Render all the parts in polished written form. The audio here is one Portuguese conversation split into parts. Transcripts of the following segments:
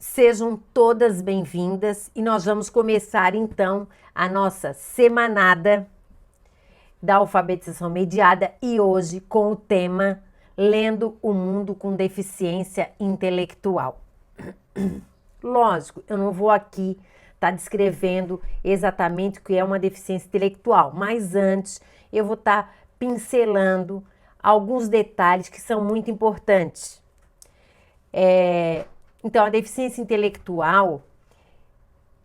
Sejam todas bem-vindas e nós vamos começar então a nossa semanada da alfabetização mediada e hoje com o tema Lendo o Mundo com Deficiência Intelectual. Lógico, eu não vou aqui estar descrevendo exatamente o que é uma deficiência intelectual, mas antes eu vou estar pincelando alguns detalhes que são muito importantes. Então, a deficiência intelectual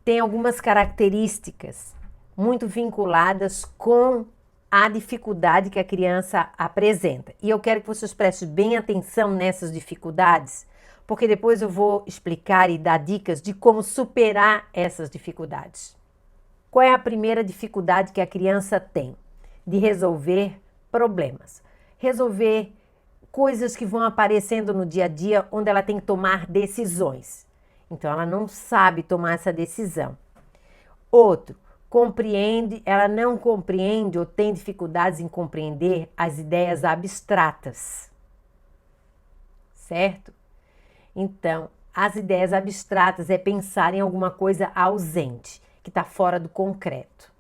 tem algumas características muito vinculadas com a dificuldade que a criança apresenta. E eu quero que vocês prestem bem atenção nessas dificuldades, porque depois eu vou explicar e dar dicas de como superar essas dificuldades. Qual é a primeira dificuldade que a criança tem? De resolver problemas. Resolver coisas que vão aparecendo no dia a dia onde ela tem que tomar decisões. Então, ela não sabe tomar essa decisão. Outro, ela não compreende ou tem dificuldades em compreender as ideias abstratas. Certo? Então, as ideias abstratas é pensar em alguma coisa ausente, que está fora do concreto.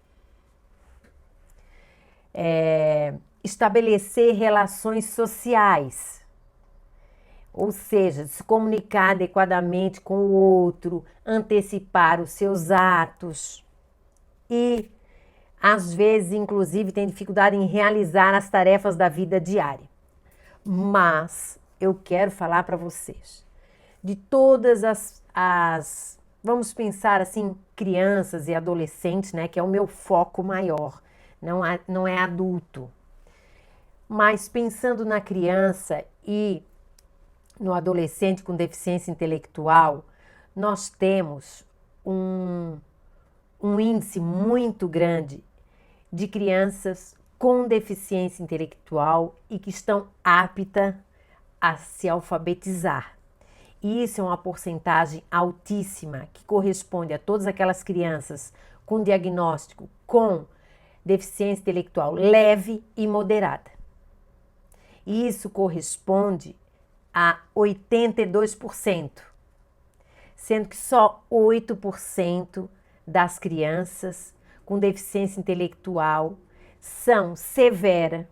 Estabelecer relações sociais, ou seja, se comunicar adequadamente com o outro, antecipar os seus atos e, às vezes, inclusive, tem dificuldade em realizar as tarefas da vida diária. Mas eu quero falar para vocês de todas vamos pensar assim, crianças e adolescentes, né, que é o meu foco maior, não é adulto. Mas pensando na criança e no adolescente com deficiência intelectual, nós temos um índice muito grande de crianças com deficiência intelectual e que estão aptas a se alfabetizar. E isso é uma porcentagem altíssima que corresponde a todas aquelas crianças com diagnóstico com deficiência intelectual leve e moderada. Isso corresponde a 82%, sendo que só 8% das crianças com deficiência intelectual são severa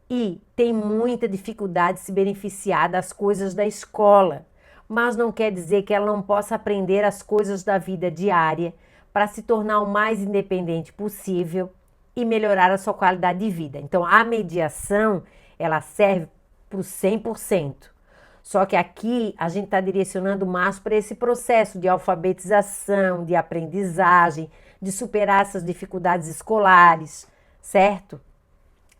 e têm muita dificuldade de se beneficiar das coisas da escola, mas não quer dizer que ela não possa aprender as coisas da vida diária para se tornar o mais independente possível e melhorar a sua qualidade de vida. Então, a mediação ela serve para o 100%. Só que aqui a gente está direcionando mais para esse processo de alfabetização, de aprendizagem, de superar essas dificuldades escolares, certo?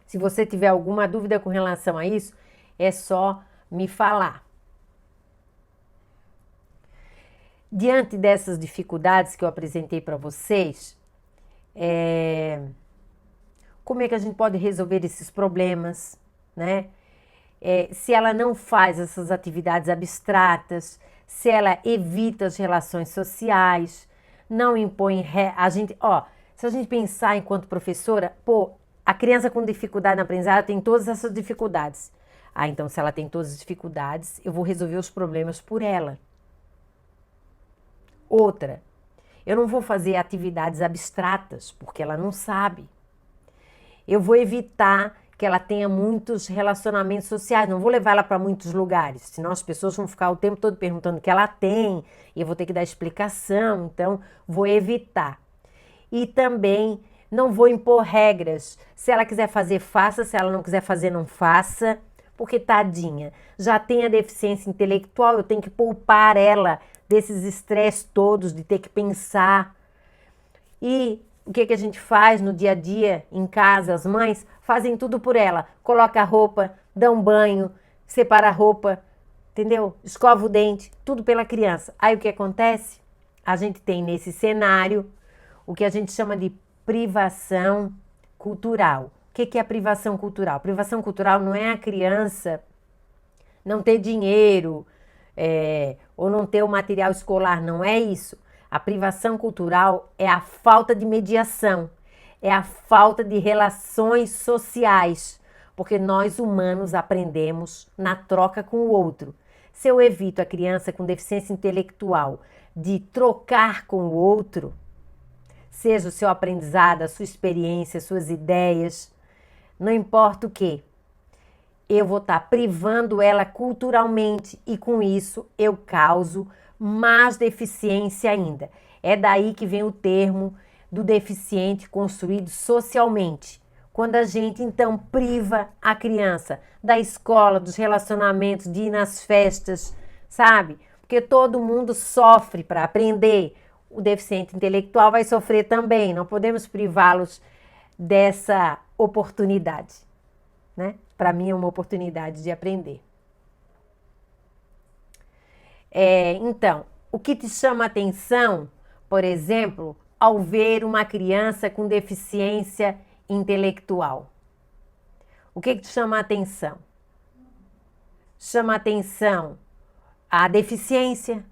Se você tiver alguma dúvida com relação a isso, é só me falar. Diante dessas dificuldades que eu apresentei para vocês, como é que a gente pode resolver esses problemas, né? Se ela não faz essas atividades abstratas, se ela evita as relações sociais, não impõe se a gente pensar enquanto professora, a criança com dificuldade na aprendizagem tem todas essas dificuldades. Então se ela tem todas as dificuldades, eu vou resolver os problemas por ela. Outra, eu não vou fazer atividades abstratas, porque ela não sabe. Eu vou evitar que ela tenha muitos relacionamentos sociais, não vou levar ela para muitos lugares, senão as pessoas vão ficar o tempo todo perguntando o que ela tem, e eu vou ter que dar explicação, então vou evitar. E também não vou impor regras, se ela quiser fazer, faça, se ela não quiser fazer, não faça, porque tadinha, já tem a deficiência intelectual, eu tenho que poupar ela desses estresses todos, de ter que pensar. E o que a gente faz no dia a dia, em casa, as mães fazem tudo por ela. Coloca a roupa, dá um banho, separa a roupa, entendeu? Escova o dente, tudo pela criança. Aí o que acontece? A gente tem nesse cenário o que a gente chama de privação cultural. O que é a privação cultural? Privação cultural não é a criança não ter dinheiro ou não ter o material escolar, não é isso. A privação cultural é a falta de mediação, é a falta de relações sociais, porque nós humanos aprendemos na troca com o outro. Se eu evito a criança com deficiência intelectual de trocar com o outro, seja o seu aprendizado, a sua experiência, suas ideias, não importa o que, eu vou estar privando ela culturalmente e com isso eu causo mais deficiência ainda. É daí que vem o termo do deficiente construído socialmente. Quando a gente então priva a criança da escola, dos relacionamentos, de ir nas festas, sabe? Porque todo mundo sofre para aprender. O deficiente intelectual vai sofrer também. Não podemos privá-los dessa oportunidade, né? Para mim é uma oportunidade de aprender. Então, o que te chama a atenção, por exemplo, ao ver uma criança com deficiência intelectual? O que te chama a atenção? Chama a atenção a deficiência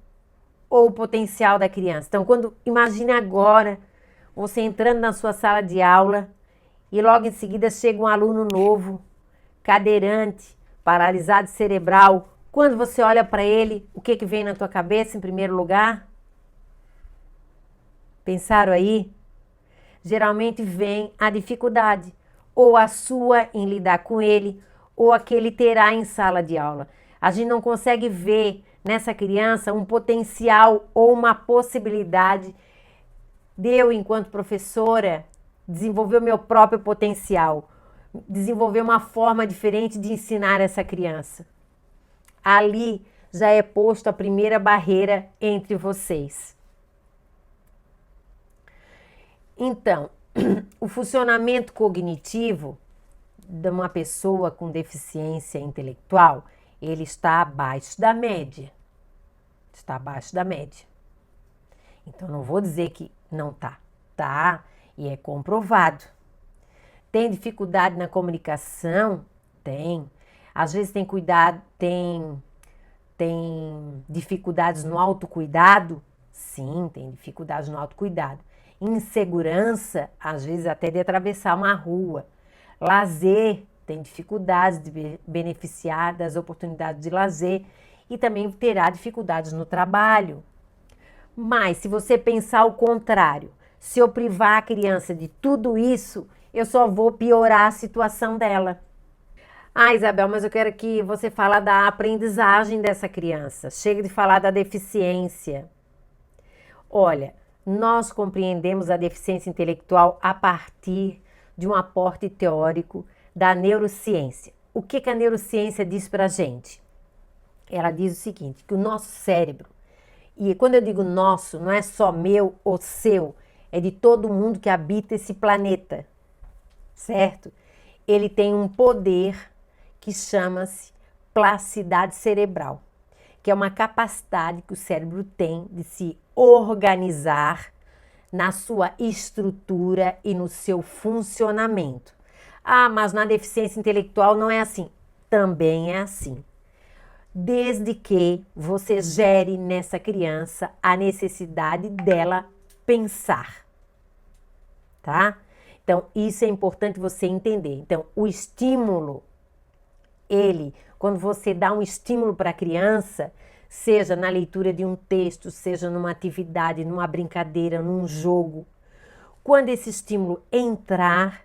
ou o potencial da criança? Então, imagine agora você entrando na sua sala de aula e logo em seguida chega um aluno novo, cadeirante, paralisado cerebral. Quando você olha para ele, o que vem na tua cabeça em primeiro lugar? Pensaram aí? Geralmente vem a dificuldade, ou a sua em lidar com ele, ou a que ele terá em sala de aula. A gente não consegue ver nessa criança um potencial ou uma possibilidade de eu, enquanto professora, desenvolver o meu próprio potencial, desenvolver uma forma diferente de ensinar essa criança. Ali já é posto a primeira barreira entre vocês. Então, o funcionamento cognitivo de uma pessoa com deficiência intelectual, ele está abaixo da média. Está abaixo da média. Então, não vou dizer que não está. Tá, e é comprovado. Tem dificuldade na comunicação? Tem. Às vezes tem dificuldades no autocuidado? Sim, tem dificuldades no autocuidado. Insegurança, às vezes até de atravessar uma rua. Lazer, tem dificuldades de beneficiar das oportunidades de lazer e também terá dificuldades no trabalho. Mas se você pensar o contrário, se eu privar a criança de tudo isso, eu só vou piorar a situação dela. Ah, Isabel, mas eu quero que você fale da aprendizagem dessa criança. Chega de falar da deficiência. Olha, nós compreendemos a deficiência intelectual a partir de um aporte teórico da neurociência. O que a neurociência diz para a gente? Ela diz o seguinte, que o nosso cérebro, e quando eu digo nosso, não é só meu ou seu, é de todo mundo que habita esse planeta, certo? Ele tem um poder que chama-se plasticidade cerebral, que é uma capacidade que o cérebro tem de se organizar na sua estrutura e no seu funcionamento. Ah, mas na deficiência intelectual não é assim. Também é assim. Desde que você gere nessa criança a necessidade dela pensar, tá? Então, isso é importante você entender. Então, o estímulo, quando você dá um estímulo para a criança, seja na leitura de um texto, seja numa atividade, numa brincadeira, num jogo, quando esse estímulo entrar,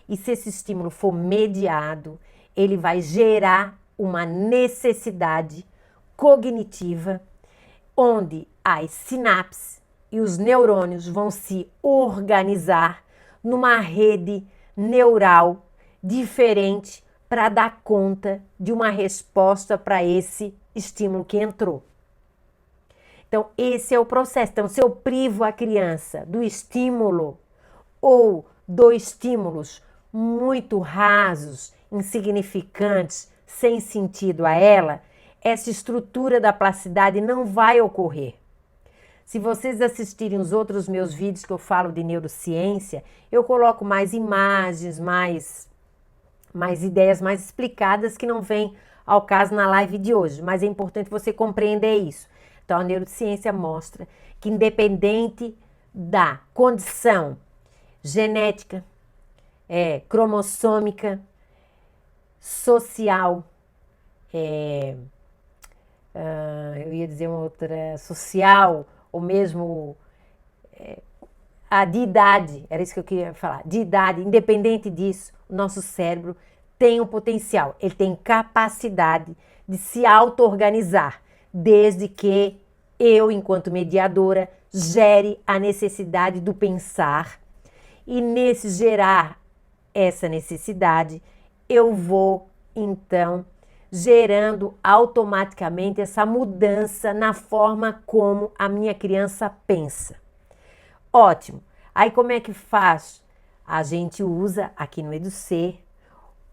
e se esse estímulo for mediado, ele vai gerar uma necessidade cognitiva, onde as sinapses e os neurônios vão se organizar numa rede neural diferente para dar conta de uma resposta para esse estímulo que entrou. Então, esse é o processo. Então, se eu privo a criança do estímulo ou dou estímulos muito rasos, insignificantes, sem sentido a ela, essa estrutura da plasticidade não vai ocorrer. Se vocês assistirem os outros meus vídeos que eu falo de neurociência, eu coloco mais imagens, mais ideias mais explicadas que não vêm ao caso na live de hoje, mas é importante você compreender isso. Então, a neurociência mostra que independente da condição genética, cromossômica, social, eu ia dizer uma outra, social, ou mesmo de idade, era isso que eu queria falar, de idade, independente disso, o nosso cérebro tem um potencial, ele tem capacidade de se auto-organizar, desde que eu, enquanto mediadora, gere a necessidade do pensar, e nesse gerar essa necessidade, eu vou, então, gerando automaticamente essa mudança na forma como a minha criança pensa. Ótimo. Aí como é que faz? A gente usa aqui no EduSer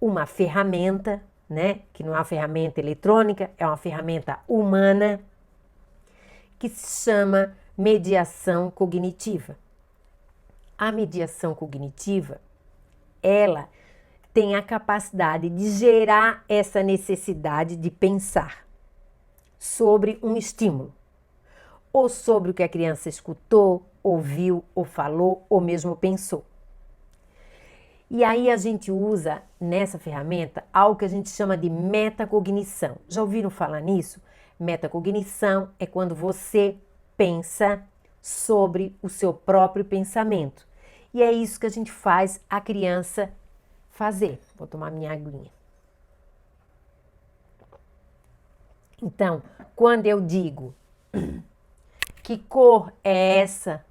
uma ferramenta, né? Que não é uma ferramenta eletrônica, é uma ferramenta humana, que se chama mediação cognitiva. A mediação cognitiva, ela tem a capacidade de gerar essa necessidade de pensar sobre um estímulo, ou sobre o que a criança escutou, ouviu, ou falou, ou mesmo pensou. E aí a gente usa nessa ferramenta algo que a gente chama de metacognição. Já ouviram falar nisso? Metacognição é quando você pensa sobre o seu próprio pensamento. E é isso que a gente faz a criança fazer. Vou tomar minha aguinha. Então, quando eu digo que cor é essa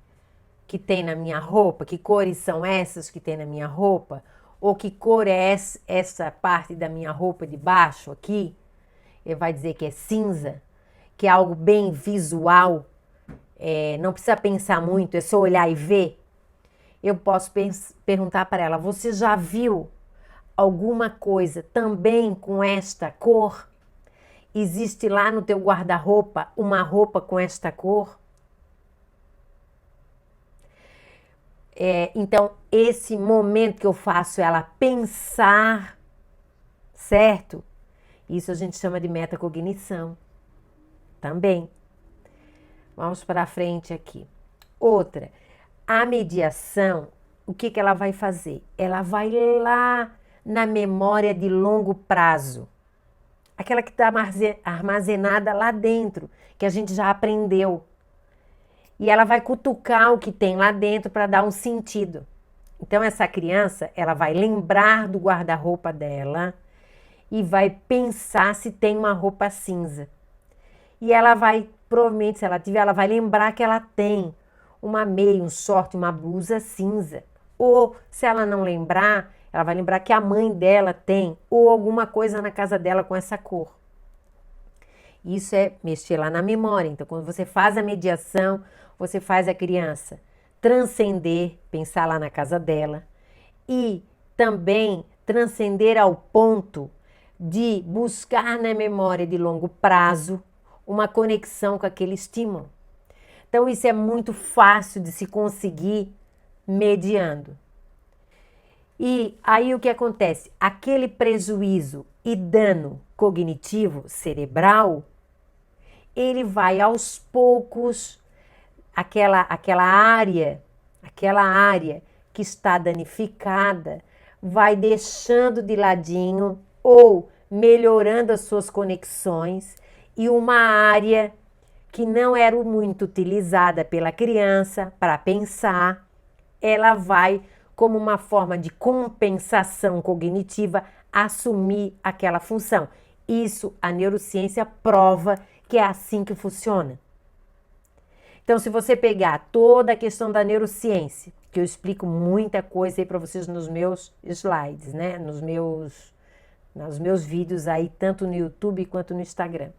que tem na minha roupa, que cores são essas que tem na minha roupa, ou que cor é essa parte da minha roupa de baixo aqui, ele vai dizer que é cinza, que é algo bem visual, não precisa pensar muito, é só olhar e ver. Eu posso perguntar para ela, você já viu alguma coisa também com esta cor? Existe lá no teu guarda-roupa uma roupa com esta cor? Então, esse momento que eu faço ela pensar, certo? Isso a gente chama de metacognição também. Vamos para frente aqui. Outra, a mediação, o que ela vai fazer? Ela vai lá na memória de longo prazo. Aquela que está armazenada lá dentro, que a gente já aprendeu. E ela vai cutucar o que tem lá dentro para dar um sentido. Então, essa criança, ela vai lembrar do guarda-roupa dela e vai pensar se tem uma roupa cinza. E ela vai, provavelmente, se ela tiver, ela vai lembrar que ela tem uma meia, um short, uma blusa cinza. Ou, se ela não lembrar, ela vai lembrar que a mãe dela tem, ou alguma coisa na casa dela com essa cor. Isso é mexer lá na memória. Então, quando você faz a mediação, você faz a criança transcender, pensar lá na casa dela e também transcender ao ponto de buscar na memória de longo prazo uma conexão com aquele estímulo. Então, isso é muito fácil de se conseguir mediando. E aí o que acontece? Aquele prejuízo e dano cognitivo cerebral, ele vai aos poucos, aquela área que está danificada, vai deixando de ladinho ou melhorando as suas conexões, e uma área que não era muito utilizada pela criança para pensar, ela vai, como uma forma de compensação cognitiva, assumir aquela função. Isso a neurociência prova que é assim que funciona. Então, se você pegar toda a questão da neurociência, que eu explico muita coisa aí para vocês nos meus slides, né? Nos meus vídeos aí, tanto no YouTube quanto no Instagram.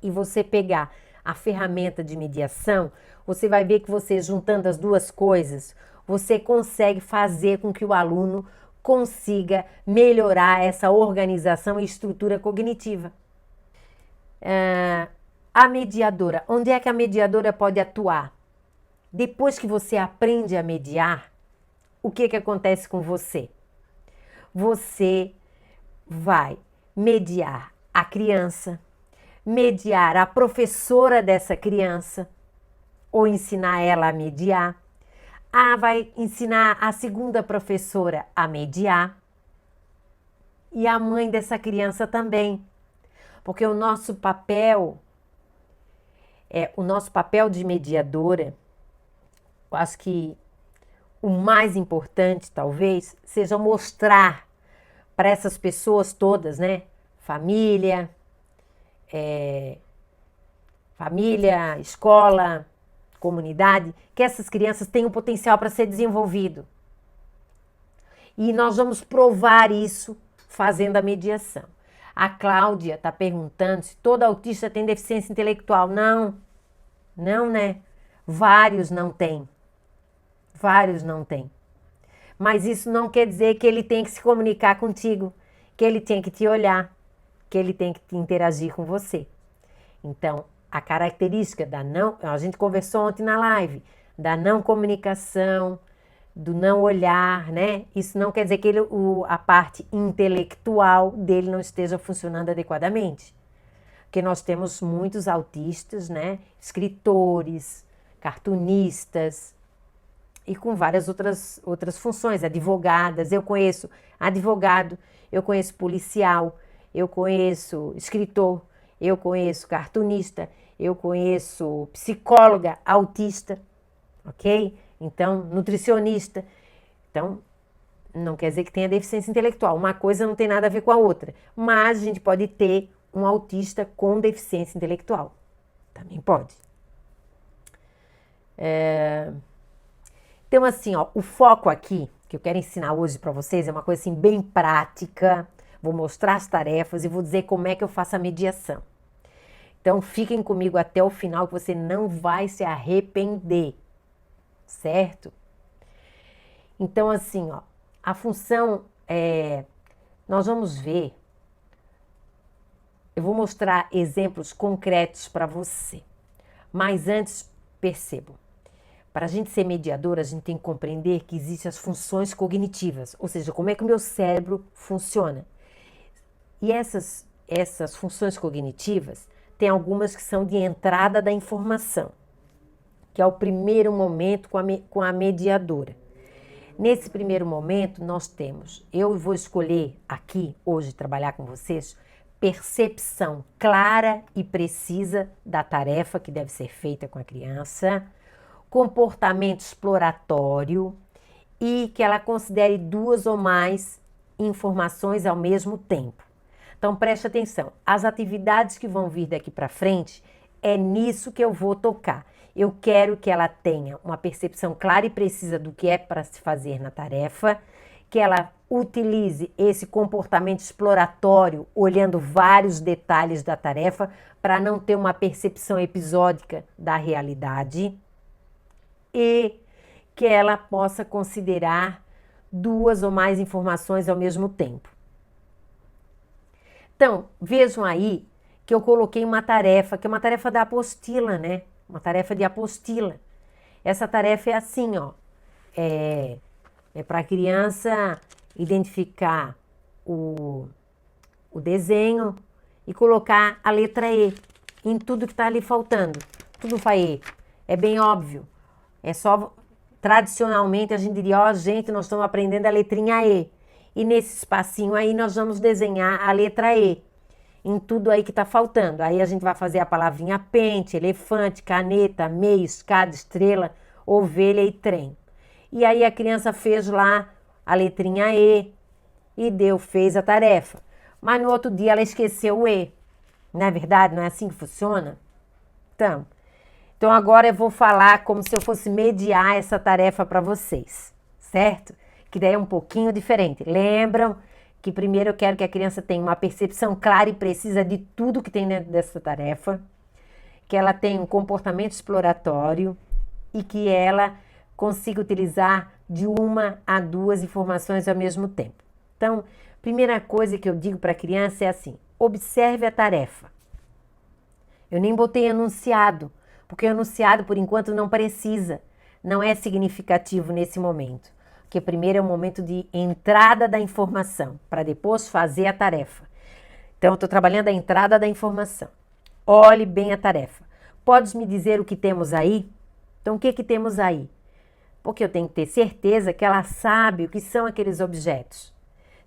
E você pegar a ferramenta de mediação, você vai ver que você, juntando as duas coisas, você consegue fazer com que o aluno consiga melhorar essa organização e estrutura cognitiva. A mediadora, onde é que a mediadora pode atuar? Depois que você aprende a mediar, o que acontece com você? Você vai mediar a criança, mediar a professora dessa criança, ou ensinar ela a mediar. Vai ensinar a segunda professora a mediar. E a mãe dessa criança também. Porque o nosso papel de mediadora, eu acho que o mais importante, talvez, seja mostrar para essas pessoas todas, né? Família, escola, comunidade, que essas crianças têm um potencial para ser desenvolvido. E nós vamos provar isso fazendo a mediação. A Cláudia está perguntando se todo autista tem deficiência intelectual. Não, não, né? Vários não têm. Vários não têm. Mas isso não quer dizer que ele tem que se comunicar contigo, que ele tem que te olhar, que ele tem que interagir com você. Então, a característica da não... A gente conversou ontem na live, da não comunicação, do não olhar, né? Isso não quer dizer que a parte intelectual dele não esteja funcionando adequadamente. Porque nós temos muitos autistas, né? Escritores, cartunistas e com várias outras funções, advogadas. Eu conheço advogado, eu conheço policial, eu conheço escritor, eu conheço cartunista, eu conheço psicóloga autista, ok? Então, nutricionista. Então, não quer dizer que tenha deficiência intelectual. Uma coisa não tem nada a ver com a outra. Mas a gente pode ter um autista com deficiência intelectual. Também pode. Então, assim, ó, o foco aqui, que eu quero ensinar hoje para vocês, é uma coisa assim bem prática. Vou mostrar as tarefas e vou dizer como é que eu faço a mediação. Então, fiquem comigo até o final, que você não vai se arrepender. Certo? Então, assim, ó, a função nós vamos ver, eu vou mostrar exemplos concretos para você. Mas antes, percebam, para a gente ser mediadora, a gente tem que compreender que existem as funções cognitivas, ou seja, como é que o meu cérebro funciona. E essas funções cognitivas, tem algumas que são de entrada da informação, que é o primeiro momento com a mediadora. Nesse primeiro momento, nós temos, eu vou escolher aqui, hoje, trabalhar com vocês, percepção clara e precisa da tarefa que deve ser feita com a criança, comportamento exploratório e que ela considere 2 ou mais informações ao mesmo tempo. Então, preste atenção, as atividades que vão vir daqui para frente, é nisso que eu vou tocar. Eu quero que ela tenha uma percepção clara e precisa do que é para se fazer na tarefa, que ela utilize esse comportamento exploratório, olhando vários detalhes da tarefa, para não ter uma percepção episódica da realidade, e que ela possa considerar 2 ou mais informações ao mesmo tempo. Então, vejam aí que eu coloquei uma tarefa, que é uma tarefa da apostila, né? Uma tarefa de apostila. Essa tarefa é assim, ó. É para a criança identificar o desenho e colocar a letra E em tudo que está ali faltando. Tudo vai E. É bem óbvio. É só, tradicionalmente, a gente diria, ó, gente, nós estamos aprendendo a letrinha E. E nesse espacinho aí nós vamos desenhar a letra E em tudo aí que está faltando. Aí a gente vai fazer a palavrinha pente, elefante, caneta, meio, escada, estrela, ovelha e trem. E aí a criança fez lá a letrinha E e fez a tarefa. Mas no outro dia ela esqueceu o E. Não é verdade? Não é assim que funciona? Então agora eu vou falar como se eu fosse mediar essa tarefa para vocês, certo? Que daí é um pouquinho diferente. Lembram que primeiro eu quero que a criança tenha uma percepção clara e precisa de tudo que tem dentro dessa tarefa, que ela tenha um comportamento exploratório e que ela consiga utilizar de 1 a 2 informações ao mesmo tempo. Então, primeira coisa que eu digo para a criança é assim, observe a tarefa. Eu nem botei enunciado, porque o enunciado, por enquanto, não precisa, não é significativo nesse momento. Porque primeiro é o momento de entrada da informação, para depois fazer a tarefa. Então, eu estou trabalhando a entrada da informação. Olhe bem a tarefa. Podes me dizer o que temos aí? Então, o que temos aí? Porque eu tenho que ter certeza que ela sabe o que são aqueles objetos.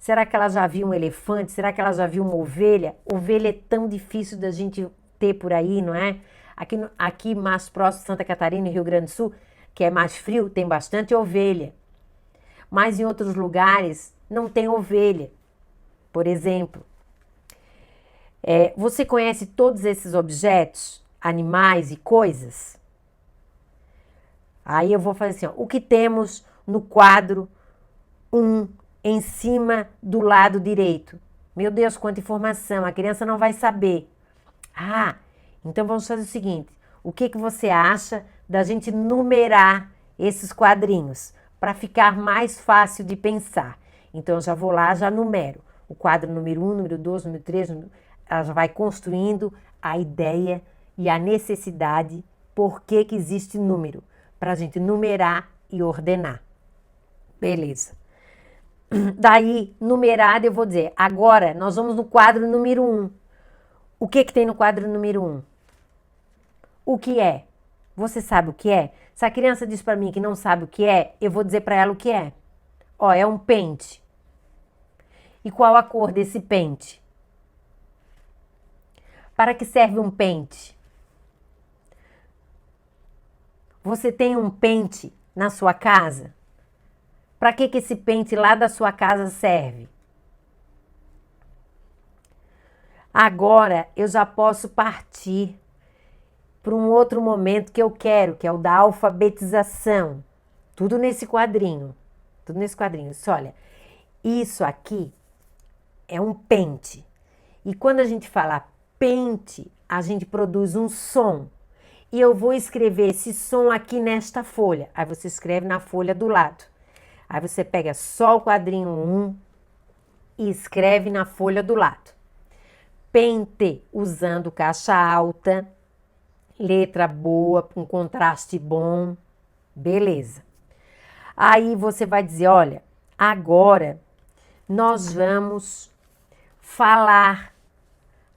Será que ela já viu um elefante? Será que ela já viu uma ovelha? Ovelha é tão difícil da gente ter por aí, não é? Aqui mais próximo de Santa Catarina e Rio Grande do Sul, que é mais frio, tem bastante ovelha. Mas em outros lugares não tem ovelha, por exemplo. Você conhece todos esses objetos, animais e coisas? Aí eu vou fazer assim, ó, o que temos no quadro 1 em cima do lado direito? Meu Deus, quanta informação, a criança não vai saber. Ah, então vamos fazer o seguinte, o que você acha da gente numerar esses quadrinhos para ficar mais fácil de pensar? Então eu já vou lá, já numero. O quadro número 1, número 2, número 3, ela já vai construindo a ideia e a necessidade por que existe número, para a gente numerar e ordenar. Beleza. Daí, numerado, eu vou dizer, agora nós vamos no quadro número 1. O que tem no quadro número 1? O que é? Você sabe o que é? Se a criança diz para mim que não sabe o que é, eu vou dizer para ela o que é. Ó, é um pente. E qual a cor desse pente? Para que serve um pente? Você tem um pente na sua casa? Para que esse pente lá da sua casa serve? Agora eu já posso partir para um outro momento que eu quero, que é o da alfabetização. Tudo nesse quadrinho. Tudo nesse quadrinho. Olha, isso aqui é um pente. E quando a gente fala pente, a gente produz um som. E eu vou escrever esse som aqui nesta folha. Aí você escreve na folha do lado. Aí você pega só o quadrinho 1 e escreve na folha do lado. Pente, usando caixa alta, letra boa, com contraste bom, beleza. Aí você vai dizer, olha, agora nós vamos falar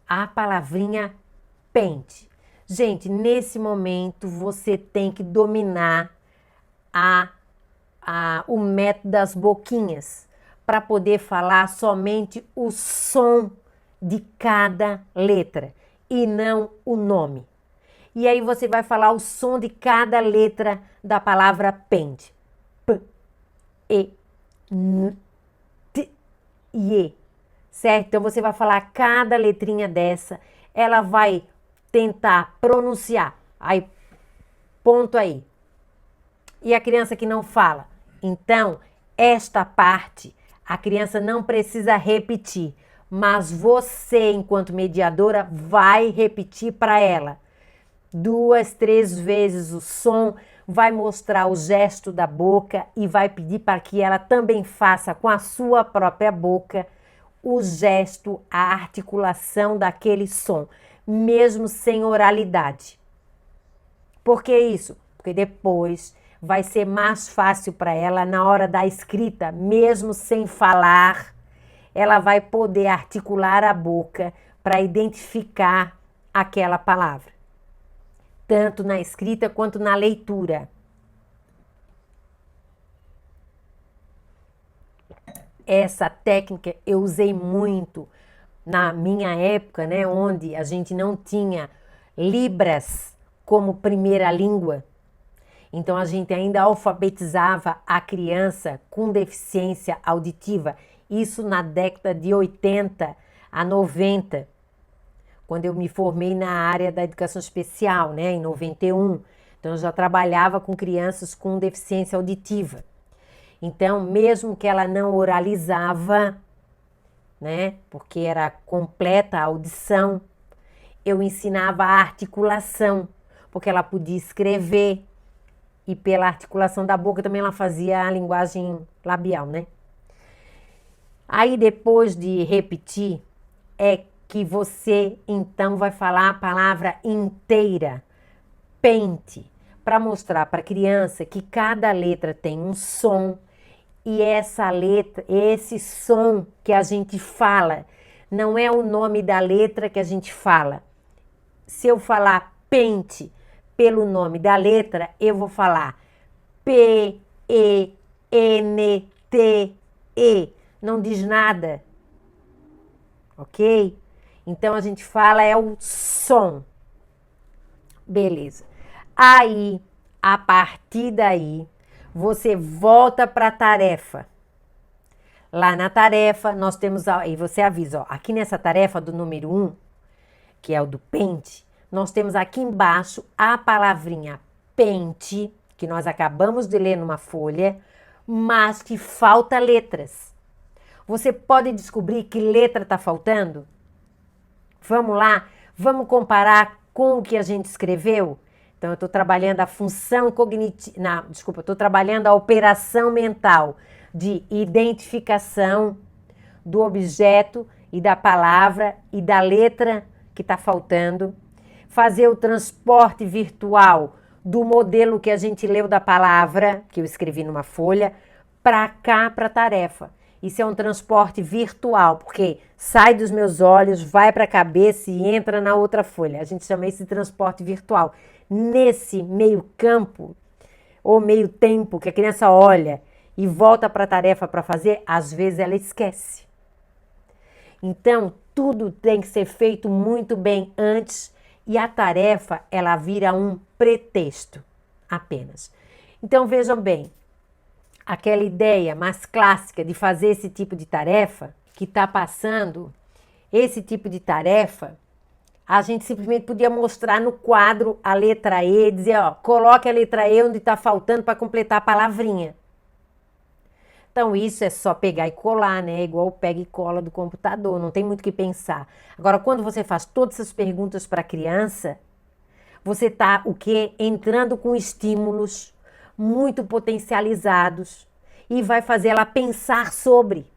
a palavrinha pente. Gente, nesse momento você tem que dominar o método das boquinhas para poder falar somente o som de cada letra e não o nome. E aí você vai falar o som de cada letra da palavra pente. P, E, N, T, E. Certo? Então você vai falar cada letrinha dessa, ela vai tentar pronunciar. Aí, ponto aí. E a criança que não fala? Então, esta parte, a criança não precisa repetir, mas você, enquanto mediadora, vai repetir para ela 2, 3 vezes o som, vai mostrar o gesto da boca e vai pedir para que ela também faça com a sua própria boca o gesto, a articulação daquele som, mesmo sem oralidade. Por que isso? Porque depois vai ser mais fácil para ela na hora da escrita, mesmo sem falar, ela vai poder articular a boca para identificar aquela palavra, tanto na escrita quanto na leitura. Essa técnica eu usei muito na minha época, né, onde a gente não tinha Libras como primeira língua. Então a gente ainda alfabetizava a criança com deficiência auditiva. Isso na década de 80 a 90, quando eu me formei na área da educação especial, né, em 91. Então eu já trabalhava com crianças com deficiência auditiva. Então, mesmo que ela não oralizava, né, porque era completa a audição, eu ensinava a articulação, porque ela podia escrever e pela articulação da boca também ela fazia a linguagem labial, né? Aí depois de repetir, é que você então vai falar a palavra inteira, pente, para mostrar para a criança que cada letra tem um som. E essa letra, esse som que a gente fala, não é o nome da letra que a gente fala. Se eu falar pente pelo nome da letra, eu vou falar P-E-N-T-E. não diz nada, ok? Então a gente fala é o som. Beleza. Aí, a partir daí, você volta para a tarefa. Lá na tarefa, nós temos, e você avisa, ó, aqui nessa tarefa do número 1, que é o do pente, nós temos aqui embaixo a palavrinha pente, que nós acabamos de ler numa folha, mas que falta letras. Você pode descobrir que letra está faltando? Vamos lá? Vamos comparar com o que a gente escreveu? Então, eu estou trabalhando a função cognitiva, estou trabalhando a operação mental de identificação do objeto e da palavra e da letra que está faltando. Fazer o transporte virtual do modelo que a gente leu da palavra, que eu escrevi numa folha, para cá, para a tarefa. Isso é um transporte virtual, porque sai dos meus olhos, vai para a cabeça e entra na outra folha. A gente chama isso de transporte virtual. Nesse meio campo, ou meio tempo, que a criança olha e volta para a tarefa para fazer, às vezes ela esquece. Então, tudo tem que ser feito muito bem antes e a tarefa, ela vira um pretexto apenas. Então, vejam bem, aquela ideia mais clássica de fazer esse tipo de tarefa, que está passando, esse tipo de tarefa, a gente simplesmente podia mostrar no quadro a letra E, dizer, ó, coloque a letra E onde está faltando para completar a palavrinha. Então, isso é só pegar e colar, né? Igual o pega e cola do computador, não tem muito o que pensar. Agora, quando você faz todas essas perguntas para a criança, você está, o quê? Entrando com estímulos muito potencializados e vai fazer ela pensar sobre.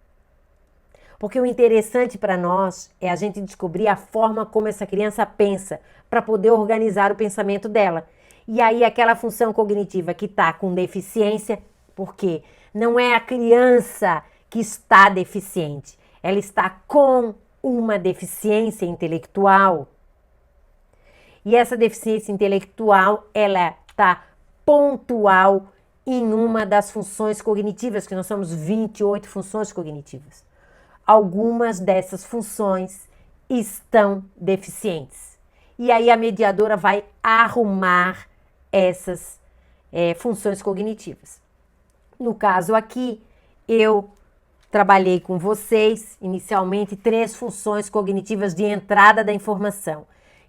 Porque o interessante para nós é a gente descobrir a forma como essa criança pensa, para poder organizar o pensamento dela. E aí aquela função cognitiva que está com deficiência, porque não é a criança que está deficiente, ela está com uma deficiência intelectual. E essa deficiência intelectual, ela está pontual em uma das funções cognitivas, que nós somos 28 funções cognitivas. Algumas dessas funções estão deficientes. E aí a mediadora vai arrumar essas funções cognitivas. No caso aqui, eu trabalhei com vocês, inicialmente, 3 funções cognitivas de entrada da informação,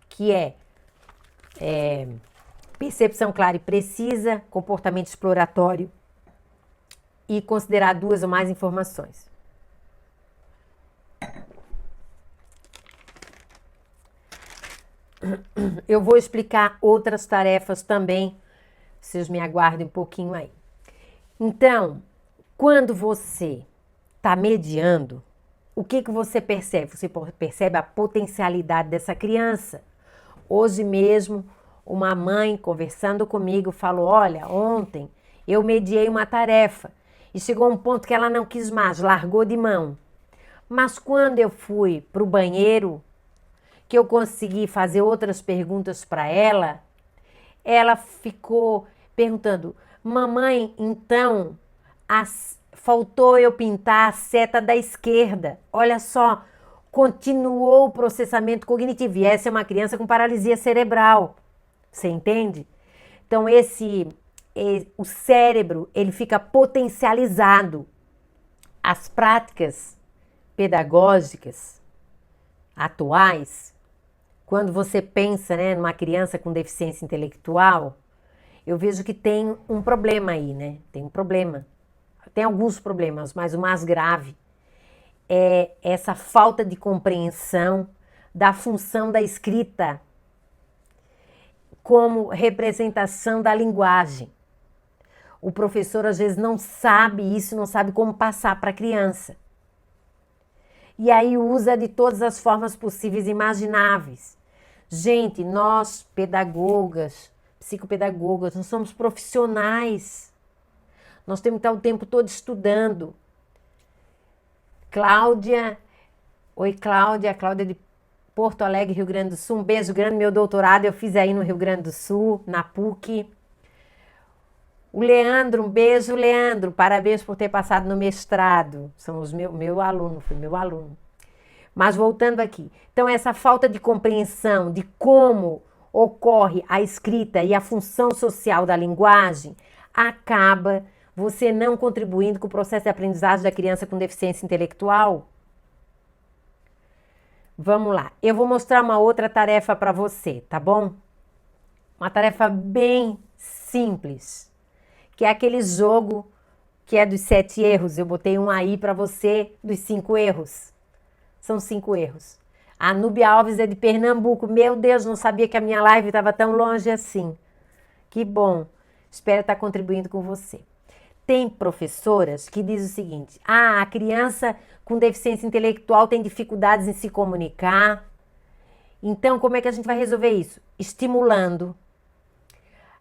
que é percepção clara e precisa, comportamento exploratório e considerar 2 ou mais informações. Eu vou explicar outras tarefas também, vocês me aguardem um pouquinho aí. Então, quando você está mediando, o que você percebe? Você percebe a potencialidade dessa criança. Hoje mesmo, uma mãe conversando comigo falou, olha, ontem eu mediei uma tarefa e chegou um ponto que ela não quis mais, largou de mão. Mas quando eu fui para o banheiro, que eu consegui fazer outras perguntas para ela, ela ficou perguntando, mamãe, então faltou eu pintar a seta da esquerda. Olha só, continuou o processamento cognitivo. E essa é uma criança com paralisia cerebral. Você entende? Então, o cérebro, ele fica potencializado. As práticas pedagógicas atuais, quando você pensa, né, numa criança com deficiência intelectual, eu vejo que tem um problema aí, né? Tem um problema. Tem alguns problemas, mas o mais grave é essa falta de compreensão da função da escrita como representação da linguagem. O professor às vezes não sabe isso, não sabe como passar para a criança. E aí usa de todas as formas possíveis e imagináveis. Gente, nós, pedagogas, psicopedagogas, nós somos profissionais. Nós temos que estar o tempo todo estudando. Cláudia, oi Cláudia de Porto Alegre, Rio Grande do Sul, um beijo grande, meu doutorado eu fiz aí no Rio Grande do Sul, na PUC. O Leandro, um beijo, Leandro. Parabéns por ter passado no mestrado. São os meu aluno, foi meu aluno. Mas voltando aqui. Então, essa falta de compreensão de como ocorre a escrita e a função social da linguagem acaba você não contribuindo com o processo de aprendizagem da criança com deficiência intelectual. Vamos lá. Eu vou mostrar uma outra tarefa para você, tá bom? Uma tarefa bem simples, que é aquele jogo que é dos 7 erros. Eu botei um aí para você dos 5 erros. São 5 erros. A Núbia Alves é de Pernambuco. Meu Deus, não sabia que a minha live estava tão longe assim. Que bom. Espero estar contribuindo com você. Tem professoras que dizem o seguinte: a criança com deficiência intelectual tem dificuldades em se comunicar. Então, como é que a gente vai resolver isso? Estimulando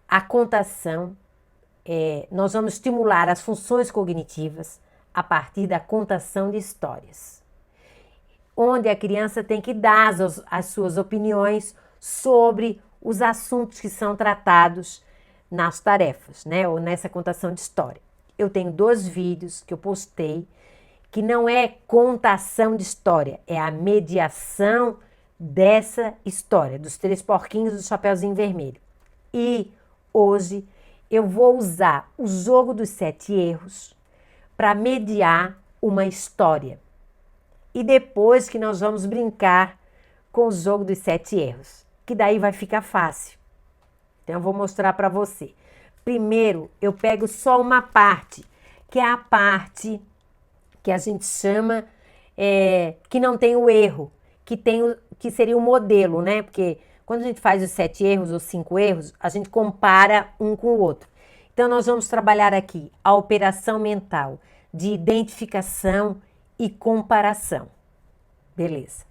a contação. Nós vamos estimular as funções cognitivas a partir da contação de histórias, onde a criança tem que dar as suas opiniões sobre os assuntos que são tratados nas tarefas, né? Ou nessa contação de história. Eu tenho 2 vídeos que eu postei, que não é contação de história, é a mediação dessa história, dos 3 porquinhos do Chapeuzinho Vermelho. E hoje eu vou usar o jogo dos 7 erros para mediar uma história. E depois que nós vamos brincar com o jogo dos 7 erros, que daí vai ficar fácil. Então eu vou mostrar para você. Primeiro, eu pego só uma parte, que é a parte que a gente chama que não tem o erro, que seria o modelo, né? Porque quando a gente faz os 7 erros ou 5 erros, a gente compara um com o outro. Então nós vamos trabalhar aqui a operação mental de identificação e comparação. Beleza.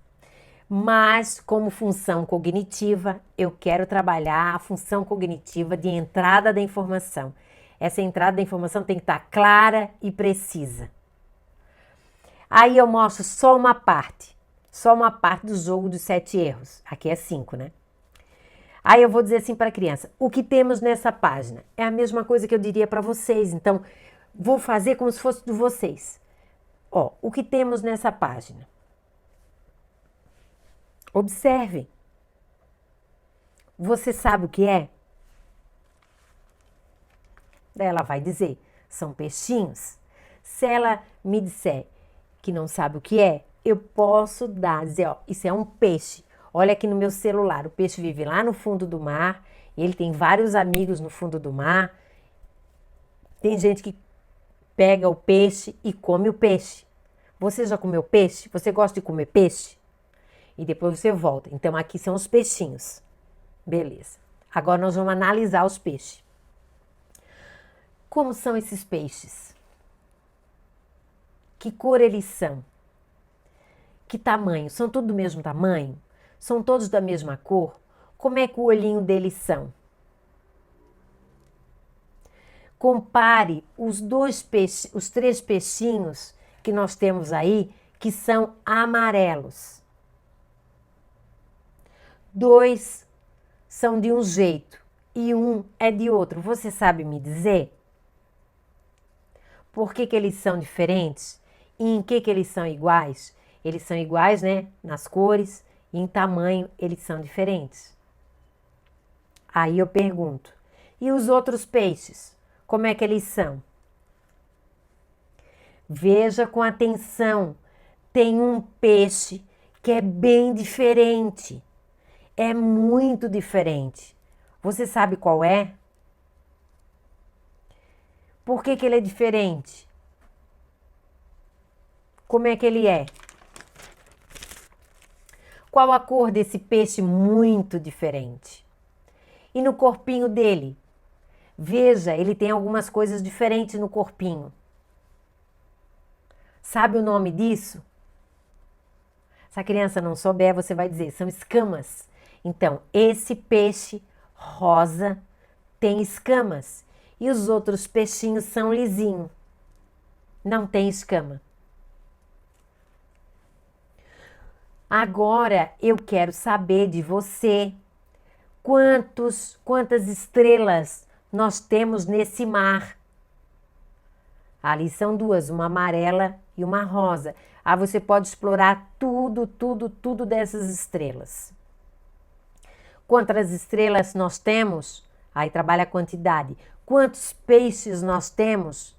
Mas, como função cognitiva, eu quero trabalhar a função cognitiva de entrada da informação. Essa entrada da informação tem que estar clara e precisa. Aí eu mostro só uma parte do jogo dos 7 erros. Aqui é 5, né? Aí eu vou dizer assim para a criança: o que temos nessa página? É a mesma coisa que eu diria para vocês, então vou fazer como se fosse de vocês. Ó, o que temos nessa página? Observe. Você sabe o que é? Ela vai dizer: são peixinhos. Se ela me disser que não sabe o que é, eu posso dizer, ó, isso é um peixe. Olha aqui no meu celular, o peixe vive lá no fundo do mar, ele tem vários amigos no fundo do mar. Tem gente que pega o peixe e come o peixe. Você já comeu peixe? Você gosta de comer peixe? E depois você volta. Então aqui são os peixinhos. Beleza. Agora nós vamos analisar os peixes. Como são esses peixes? Que cor eles são? Que tamanho? São todos do mesmo tamanho? São todos da mesma cor? Como é que o olhinho deles são? Compare os 3 peixinhos que nós temos aí, que são amarelos. 2 são de um jeito e um é de outro. Você sabe me dizer por que eles são diferentes e em que eles são iguais? Eles são iguais, né? Nas cores e em tamanho eles são diferentes. Aí eu pergunto: e os outros peixes? Como é que eles são? Veja com atenção. Tem um peixe que é bem diferente. É muito diferente. Você sabe qual é? Por que ele é diferente? Como é que ele é? Qual a cor desse peixe muito diferente? E no corpinho dele? Veja, ele tem algumas coisas diferentes no corpinho. Sabe o nome disso? Se a criança não souber, você vai dizer, são escamas. Então, esse peixe rosa tem escamas e os outros peixinhos são lisinhos. Não tem escama. Agora eu quero saber de você quantas estrelas nós temos nesse mar? Ali são duas, uma amarela e uma rosa. Aí você pode explorar tudo dessas estrelas. Quantas estrelas nós temos? Aí trabalha a quantidade. Quantos peixes nós temos?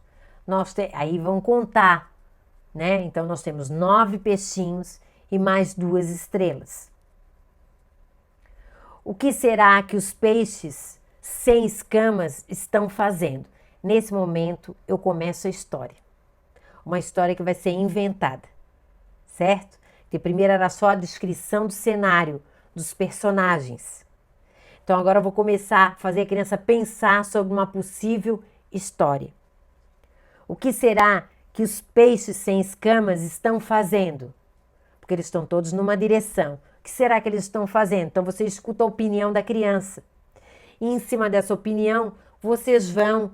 Aí vão contar, né? Então nós temos 9 peixinhos e mais 2 estrelas. O que será que os peixes sem escamas estão fazendo? Nesse momento eu começo a história. Uma história que vai ser inventada, certo? Porque primeiro era só a descrição do cenário, dos personagens. Então agora eu vou começar a fazer a criança pensar sobre uma possível história. O que será que os peixes sem escamas estão fazendo? Porque eles estão todos numa direção. O que será que eles estão fazendo? Então você escuta a opinião da criança. E em cima dessa opinião, vocês vão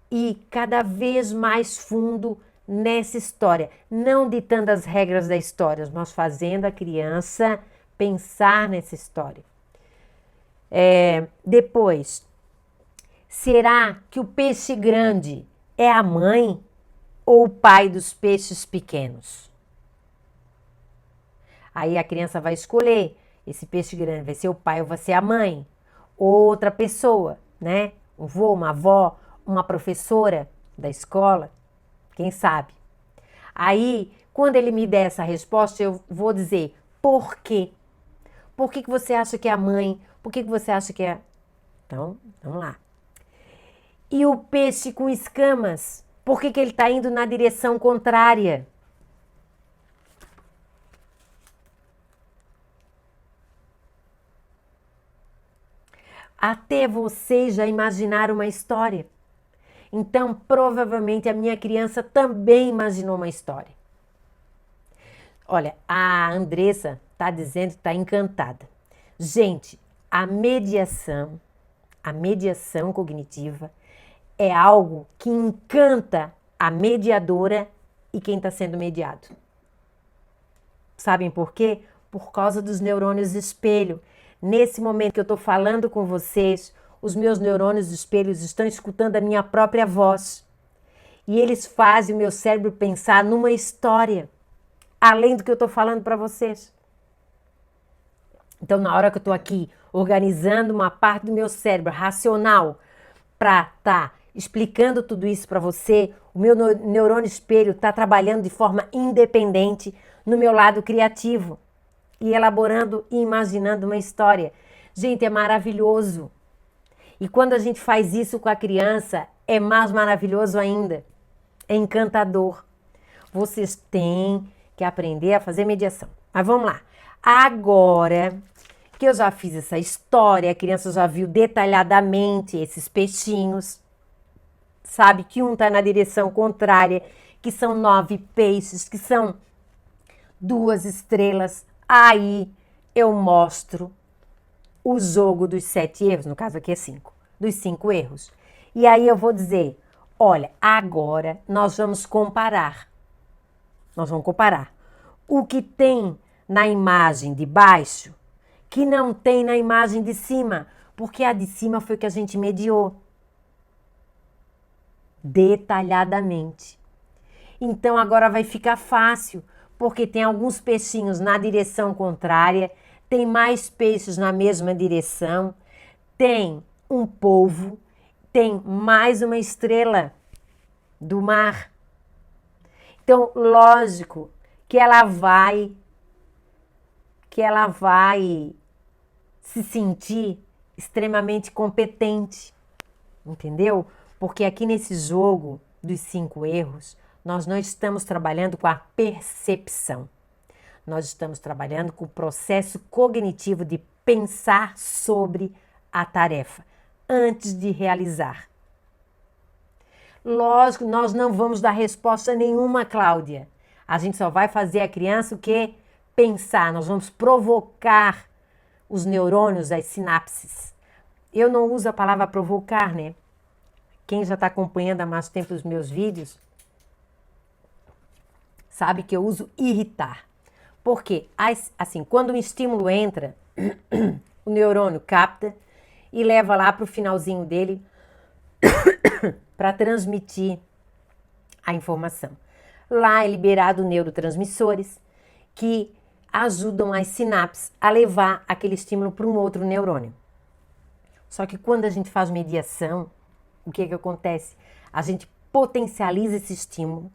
ir cada vez mais fundo nessa história. Não ditando as regras da história, mas fazendo a criança pensar nessa história. Depois, será que o peixe grande é a mãe ou o pai dos peixes pequenos? Aí a criança vai escolher, esse peixe grande vai ser o pai ou vai ser a mãe, ou outra pessoa, né? Um vô, uma avó, uma professora da escola, quem sabe? Aí, quando ele me der essa resposta, eu vou dizer por quê? Por que você acha que é a mãe? Por que você acha que é... Então, vamos lá. E o peixe com escamas? Por que ele está indo na direção contrária? Até vocês já imaginaram uma história. Então, provavelmente, a minha criança também imaginou uma história. Olha, a Andressa está dizendo que está encantada. Gente, a mediação cognitiva é algo que encanta a mediadora e quem está sendo mediado. Sabem por quê? Por causa dos neurônios espelho. Nesse momento que eu estou falando com vocês, os meus neurônios espelhos estão escutando a minha própria voz. E eles fazem o meu cérebro pensar numa história, além do que eu estou falando para vocês. Então, na hora que eu estou aqui organizando uma parte do meu cérebro racional para estar explicando tudo isso para você, o meu neurônio espelho está trabalhando de forma independente no meu lado criativo e elaborando e imaginando uma história. Gente, é maravilhoso. E quando a gente faz isso com a criança, é mais maravilhoso ainda. É encantador. Vocês têm que aprender a fazer mediação. Mas vamos lá. Agora que eu já fiz essa história, a criança já viu detalhadamente esses peixinhos, sabe que um está na direção contrária, que são 9 peixes, que são 2 estrelas. Aí eu mostro o jogo dos 7 erros, no caso aqui é 5, dos 5 erros. E aí eu vou dizer, olha, agora nós vamos comparar. Nós vamos comparar o que tem na imagem de baixo que não tem na imagem de cima, porque a de cima foi que a gente mediou detalhadamente. Então agora vai ficar fácil, porque tem alguns peixinhos na direção contrária, tem mais peixes na mesma direção, tem um polvo, tem mais uma estrela do mar. Então, lógico que ela vai se sentir extremamente competente, entendeu? Porque aqui nesse jogo dos 5 erros, nós não estamos trabalhando com a percepção. Nós estamos trabalhando com o processo cognitivo de pensar sobre a tarefa antes de realizar. Lógico, nós não vamos dar resposta nenhuma, Cláudia. A gente só vai fazer a criança o quê? Pensar. Nós vamos provocar os neurônios, as sinapses. Eu não uso a palavra provocar, né? Quem já está acompanhando há mais tempo os meus vídeos sabe que eu uso irritar. Porque, assim, quando um estímulo entra, o neurônio capta e leva lá para o finalzinho dele para transmitir a informação. Lá é liberado neurotransmissores que ajudam as sinapses a levar aquele estímulo para um outro neurônio. Só que quando a gente faz mediação, o que acontece? A gente potencializa esse estímulo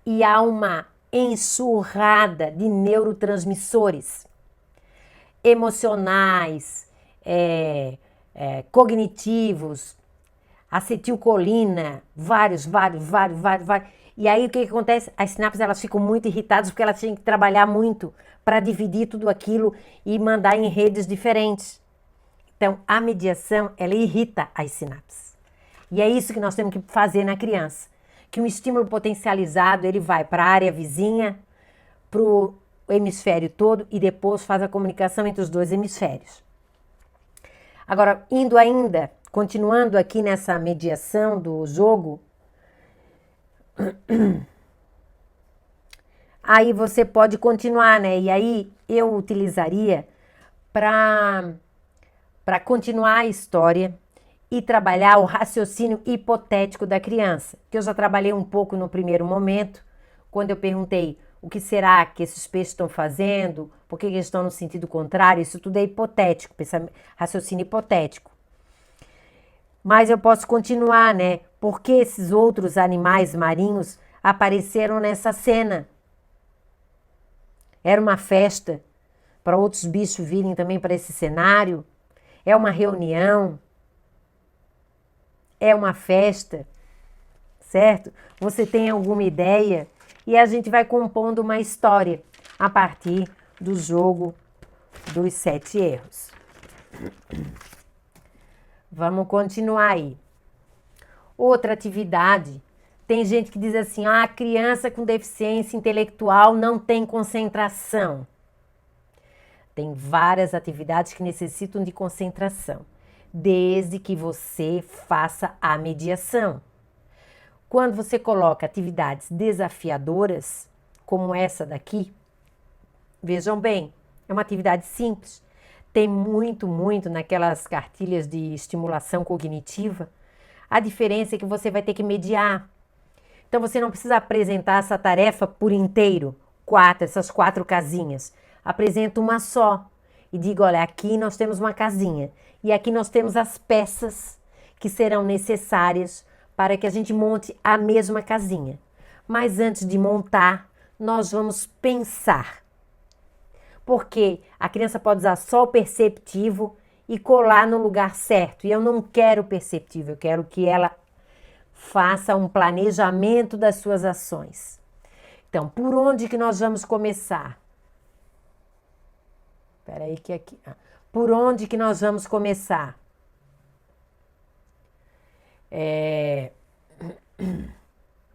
e há uma enxurrada de neurotransmissores emocionais, cognitivos, acetilcolina, vários. E aí o que acontece? As sinapses elas ficam muito irritadas porque elas têm que trabalhar muito para dividir tudo aquilo e mandar em redes diferentes. Então, a mediação, ela irrita as sinapses. E é isso que nós temos que fazer na criança. Que um estímulo potencializado, ele vai para a área vizinha, para o hemisfério todo e depois faz a comunicação entre os dois hemisférios. Agora, continuando aqui nessa mediação do jogo, aí você pode continuar, né? E aí eu utilizaria para continuar a história e trabalhar o raciocínio hipotético da criança, que eu já trabalhei um pouco no primeiro momento, quando eu perguntei o que será que esses peixes estão fazendo, por que eles estão no sentido contrário, isso tudo é hipotético, raciocínio hipotético. Mas eu posso continuar, né? Por que esses outros animais marinhos apareceram nessa cena? Era uma festa para outros bichos virem também para esse cenário? É uma reunião? É uma festa? Certo? Você tem alguma ideia? E a gente vai compondo uma história a partir do jogo dos 7 erros. Vamos continuar aí. Outra atividade. Tem gente que diz assim, a criança com deficiência intelectual não tem concentração. Tem várias atividades que necessitam de concentração, desde que você faça a mediação. Quando você coloca atividades desafiadoras, como essa daqui, vejam bem, é uma atividade simples. Tem muito naquelas cartilhas de estimulação cognitiva. A diferença é que você vai ter que mediar. Então você não precisa apresentar essa tarefa por inteiro, essas 4 casinhas. Apresenta uma só e diga, olha, aqui nós temos uma casinha e aqui nós temos as peças que serão necessárias para que a gente monte a mesma casinha. Mas antes de montar, nós vamos pensar. Porque a criança pode usar só o perceptivo e colar no lugar certo. E eu não quero perceptivo, eu quero que ela faça um planejamento das suas ações. Então, por onde que nós vamos começar? Espera aí que aqui... Por onde que nós vamos começar?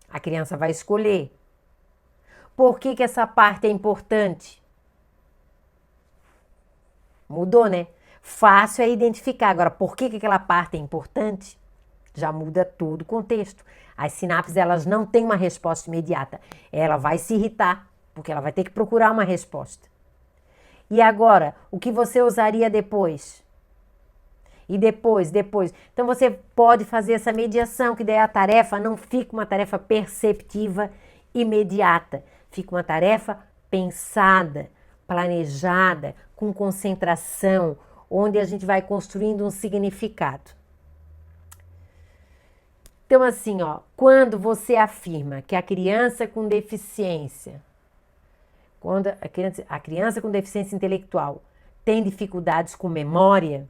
A criança vai escolher. Por que essa parte é importante? Mudou, né? Fácil é identificar. Agora, por que aquela parte é importante? Já muda todo o contexto. As sinapses, elas não têm uma resposta imediata. Ela vai se irritar, porque ela vai ter que procurar uma resposta. E agora, o que você usaria depois? E depois. Então, você pode fazer essa mediação, que daí a tarefa não fica uma tarefa perceptiva imediata. Fica uma tarefa pensada, planejada, com concentração, onde a gente vai construindo um significado. Então, assim, quando você afirma que a criança com deficiência, quando a criança com deficiência intelectual tem dificuldades com memória,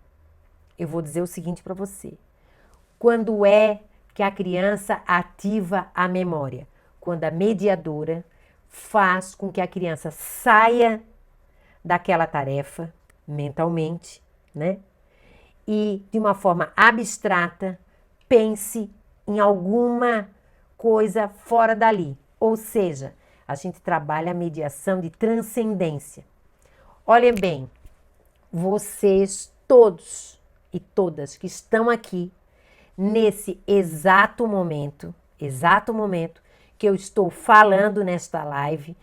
eu vou dizer o seguinte para você. Quando é que a criança ativa a memória? Quando a mediadora faz com que a criança saia daquela tarefa mentalmente, né? E de uma forma abstrata, pense em alguma coisa fora dali. Ou seja, a gente trabalha a mediação de transcendência. Olhem bem, vocês todos e todas que estão aqui nesse exato momento que eu estou falando nesta live,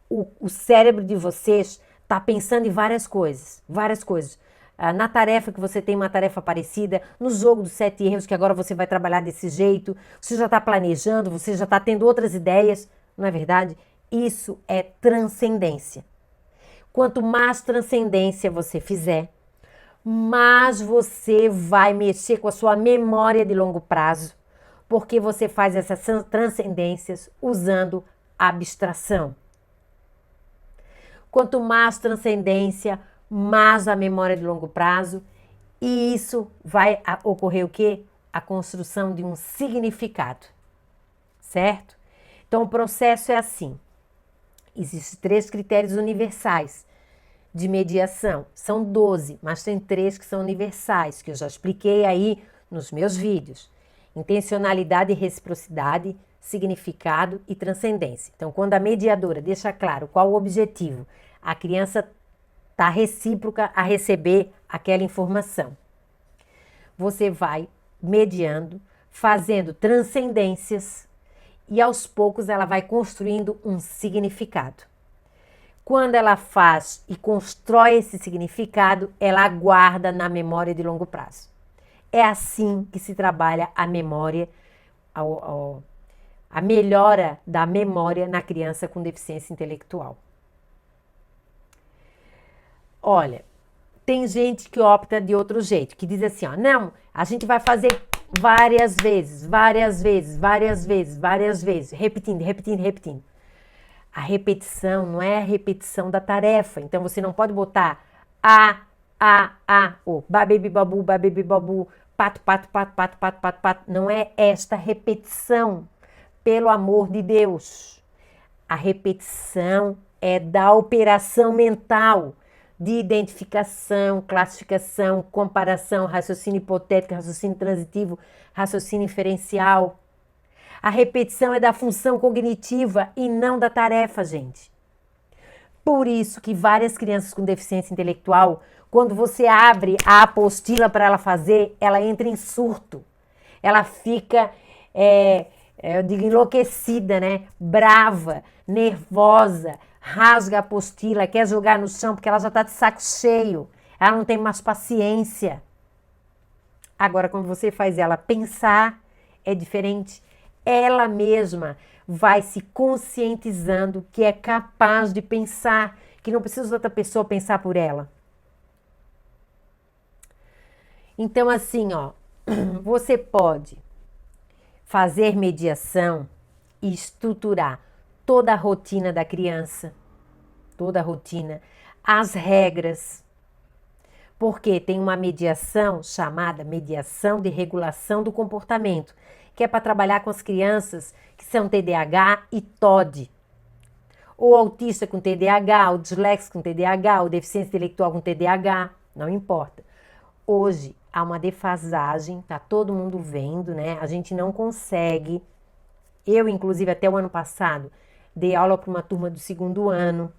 o cérebro de vocês está pensando em várias coisas. na tarefa que você tem uma tarefa parecida, no jogo dos 7 erros que agora você vai trabalhar desse jeito, você já está planejando, você já está tendo outras ideias, não é verdade? Isso é transcendência. Quanto mais transcendência você fizer, mais você vai mexer com a sua memória de longo prazo, porque você faz essas transcendências usando abstração. Quanto mais transcendência, mais a memória de longo prazo, e isso vai ocorrer o quê? A construção de um significado, certo? Então o processo é assim. Existem 3 critérios universais de mediação. São 12, mas tem 3 que são universais, que eu já expliquei aí nos meus vídeos. Intencionalidade e reciprocidade, significado e transcendência. Então, quando a mediadora deixa claro qual o objetivo, a criança está recíproca a receber aquela informação. Você vai mediando, fazendo transcendências e aos poucos ela vai construindo um significado. Quando ela faz e constrói esse significado, ela guarda na memória de longo prazo. É assim que se trabalha a memória, a melhora da memória na criança com deficiência intelectual. Olha, tem gente que opta de outro jeito, que diz assim, ó, não, a gente vai fazer várias vezes, repetindo. A repetição não é a repetição da tarefa, então você não pode botar o, babebi babu, pato, não é esta repetição, pelo amor de Deus. A repetição é da operação mental, de identificação, classificação, comparação, raciocínio hipotético, raciocínio transitivo, raciocínio inferencial. A repetição é da função cognitiva e não da tarefa, gente. Por isso que várias crianças com deficiência intelectual, quando você abre a apostila para ela fazer, ela entra em surto. Ela fica, eu digo, enlouquecida, né? Brava, nervosa, rasga a apostila, quer jogar no chão porque ela já está de saco cheio. Ela não tem mais paciência. Agora, quando você faz ela pensar, é diferente. Ela mesma vai se conscientizando que é capaz de pensar, que não precisa de outra pessoa pensar por ela. Então, assim, ó, você pode fazer mediação e estruturar toda a rotina da criança, toda a rotina, as regras, porque tem uma mediação chamada mediação de regulação do comportamento, que é para trabalhar com as crianças que são TDAH e TOD. O autista com TDAH, o disléxico com TDAH, o deficiente intelectual com TDAH, não importa. Hoje há uma defasagem, tá todo mundo vendo, né? A gente não consegue. Eu, inclusive, até o ano passado, dei aula para uma turma do 2º ano.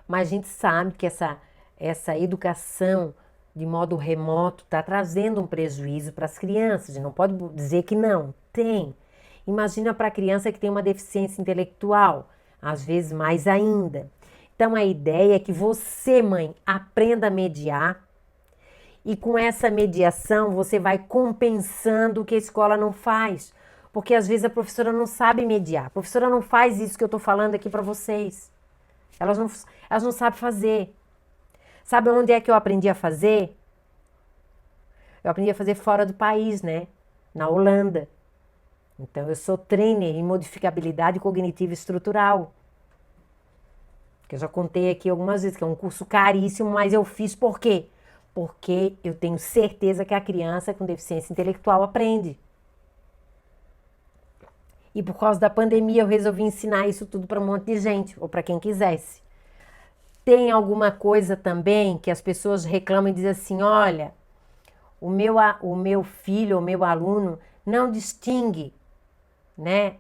Mas a gente sabe que essa educação de modo remoto está trazendo um prejuízo para as crianças. A gente não pode dizer que não. Tem. Imagina para a criança que tem uma deficiência intelectual, às vezes mais ainda. Então a ideia é que você, mãe, aprenda a mediar e com essa mediação você vai compensando o que a escola não faz. Porque às vezes a professora não sabe mediar. A professora não faz isso que eu estou falando aqui para vocês. Elas não sabem fazer. Sabe onde é que eu aprendi a fazer? Eu aprendi a fazer fora do país, né? Na Holanda. Então, eu sou trainer em modificabilidade cognitiva estrutural. Que eu já contei aqui algumas vezes, que é um curso caríssimo, mas eu fiz por quê? Porque eu tenho certeza que a criança com deficiência intelectual aprende. E por causa da pandemia, eu resolvi ensinar isso tudo para um monte de gente, ou para quem quisesse. Tem alguma coisa também que as pessoas reclamam e dizem assim, olha, o meu filho, o meu aluno não distingue, né,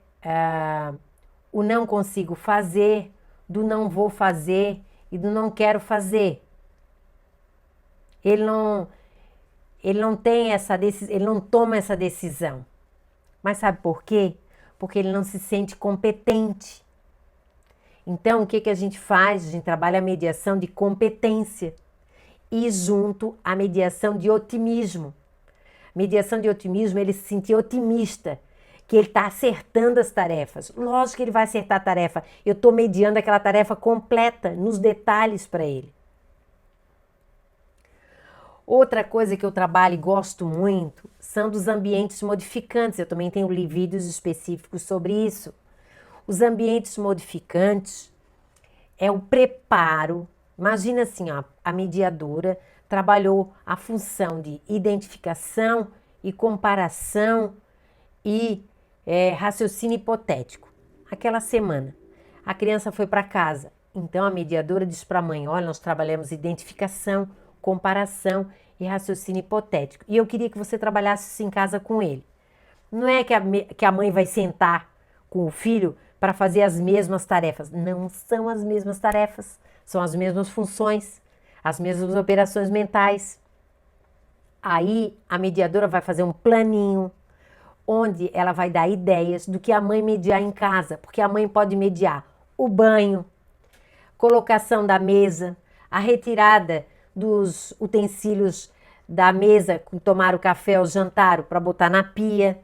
o não consigo fazer, do não vou fazer e do não quero fazer. Ele não tem essa decisão, ele não toma essa decisão. Mas sabe por quê? Porque ele não se sente competente. Então, o que a gente faz? A gente trabalha a mediação de competência. e junto à mediação de otimismo. Mediação de otimismo, ele se sentir otimista, que ele está acertando as tarefas. Lógico que ele vai acertar a tarefa. Eu estou mediando aquela tarefa completa, nos detalhes para ele. Outra coisa que eu trabalho e gosto muito são dos ambientes modificantes. Eu também tenho vídeos específicos sobre isso. Os ambientes modificantes é o preparo. Imagina assim, ó, a mediadora trabalhou a função de identificação e comparação e raciocínio hipotético. Aquela semana, a criança foi para casa. Então a mediadora disse para a mãe: olha, nós trabalhamos identificação, comparação e raciocínio hipotético. E eu queria que você trabalhasse isso em casa com ele. Não é que a mãe vai sentar com o filho para fazer as mesmas tarefas. Não são as mesmas tarefas, são as mesmas funções, as mesmas operações mentais. Aí a mediadora vai fazer um planinho, onde ela vai dar ideias do que a mãe mediar em casa, porque a mãe pode mediar o banho, colocação da mesa, a retirada dos utensílios da mesa, tomar o café ou jantar para botar na pia.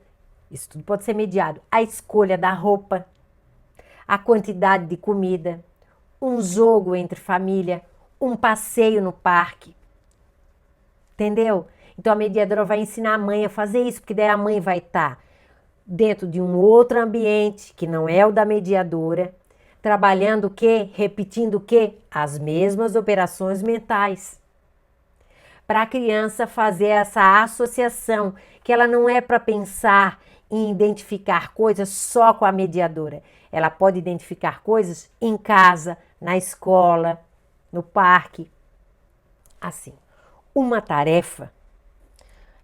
Isso tudo pode ser mediado. A escolha da roupa, a quantidade de comida, um jogo entre família, um passeio no parque. Entendeu? Então a mediadora vai ensinar a mãe a fazer isso, porque daí a mãe vai estar dentro de um outro ambiente, que não é o da mediadora, trabalhando o quê? Repetindo o quê? As mesmas operações mentais. Para a criança fazer essa associação, que ela não é para pensar em identificar coisas só com a mediadora. Ela pode identificar coisas em casa, na escola, no parque. Assim, uma tarefa,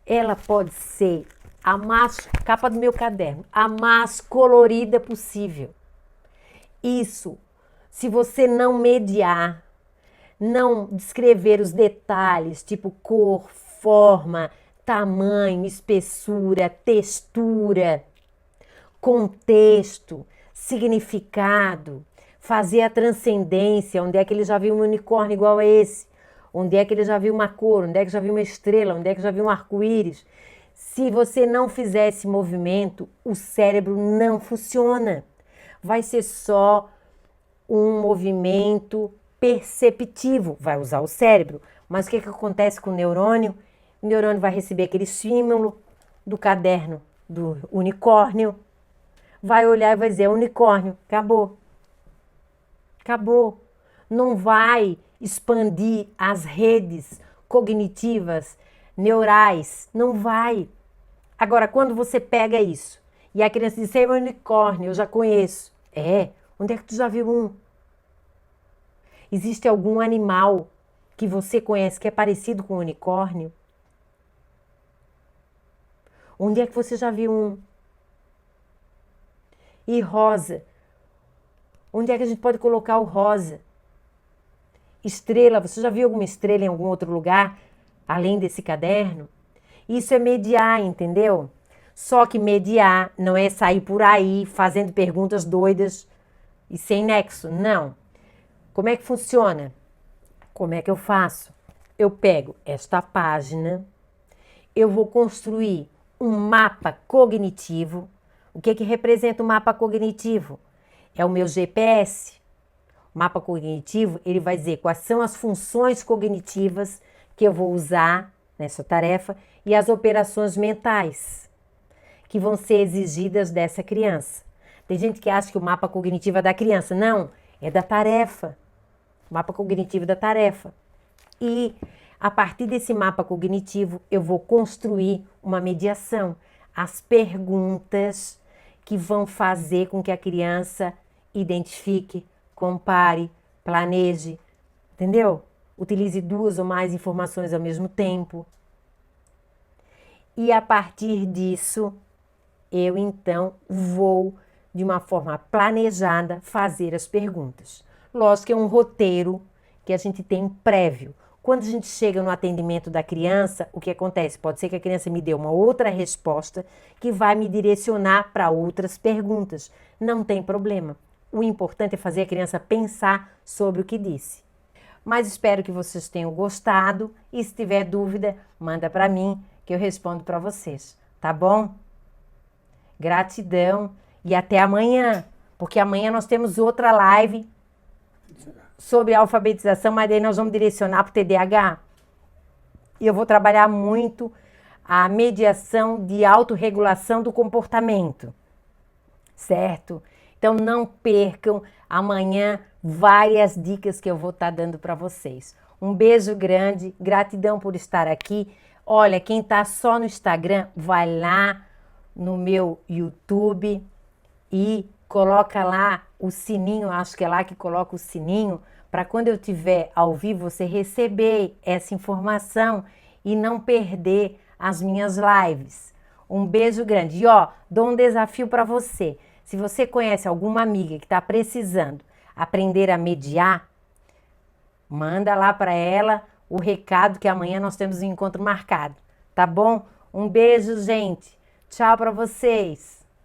ela pode ser a mais, capa do meu caderno, a mais colorida possível. Isso, se você não mediar, não descrever os detalhes, tipo cor, forma, tamanho, espessura, textura, contexto, significado, fazer a transcendência, onde é que ele já viu um unicórnio igual a esse, onde é que ele já viu uma cor, onde é que já viu uma estrela, onde é que já viu um arco-íris. Se você não fizer esse movimento, o cérebro não funciona. Vai ser só um movimento perceptivo, vai usar o cérebro. Mas o que acontece com o neurônio? O neurônio vai receber aquele estímulo do caderno do unicórnio, vai olhar e vai dizer: unicórnio, acabou. Acabou. Não vai expandir as redes cognitivas, neurais, não vai. Agora, quando você pega isso e a criança diz: é um unicórnio, eu já conheço. Onde é que tu já viu um? Existe algum animal que você conhece que é parecido com um unicórnio? Onde é que você já viu um? E rosa? Onde é que a gente pode colocar o rosa? Estrela, você já viu alguma estrela em algum outro lugar, além desse caderno? Isso é mediar, entendeu? Só que mediar não é sair por aí fazendo perguntas doidas e sem nexo, não. Como é que funciona? Como é que eu faço? Eu pego esta página, eu vou construir um mapa cognitivo. O que representa o mapa cognitivo? É o meu GPS. O mapa cognitivo, ele vai dizer quais são as funções cognitivas que eu vou usar nessa tarefa e as operações mentais que vão ser exigidas dessa criança. Tem gente que acha que o mapa cognitivo é da criança. Não, é da tarefa. O mapa cognitivo da tarefa. E a partir desse mapa cognitivo, eu vou construir uma mediação. As perguntas que vão fazer com que a criança identifique, compare, planeje, entendeu? Utilize 2 ou mais informações ao mesmo tempo. E a partir disso, eu então vou, de uma forma planejada, fazer as perguntas. Lógico que é um roteiro que a gente tem prévio. Quando a gente chega no atendimento da criança, o que acontece? Pode ser que a criança me dê uma outra resposta que vai me direcionar para outras perguntas. Não tem problema. O importante é fazer a criança pensar sobre o que disse. Mas espero que vocês tenham gostado e se tiver dúvida, manda para mim que eu respondo para vocês, tá bom? Gratidão e até amanhã, porque amanhã nós temos outra live sobre alfabetização, mas daí nós vamos direcionar para o TDAH. E eu vou trabalhar muito a mediação de autorregulação do comportamento, certo? Então não percam amanhã várias dicas que eu vou estar dando para vocês. Um beijo grande, gratidão por estar aqui. Olha, quem está só no Instagram, vai lá no meu YouTube e coloca lá o sininho, acho que é lá que coloca o sininho, para quando eu tiver ao vivo você receber essa informação e não perder as minhas lives. Um beijo grande. E ó, dou um desafio para você. Se você conhece alguma amiga que está precisando aprender a mediar, manda lá para ela o recado que amanhã nós temos um encontro marcado, tá bom? Um beijo, gente. Tchau para vocês.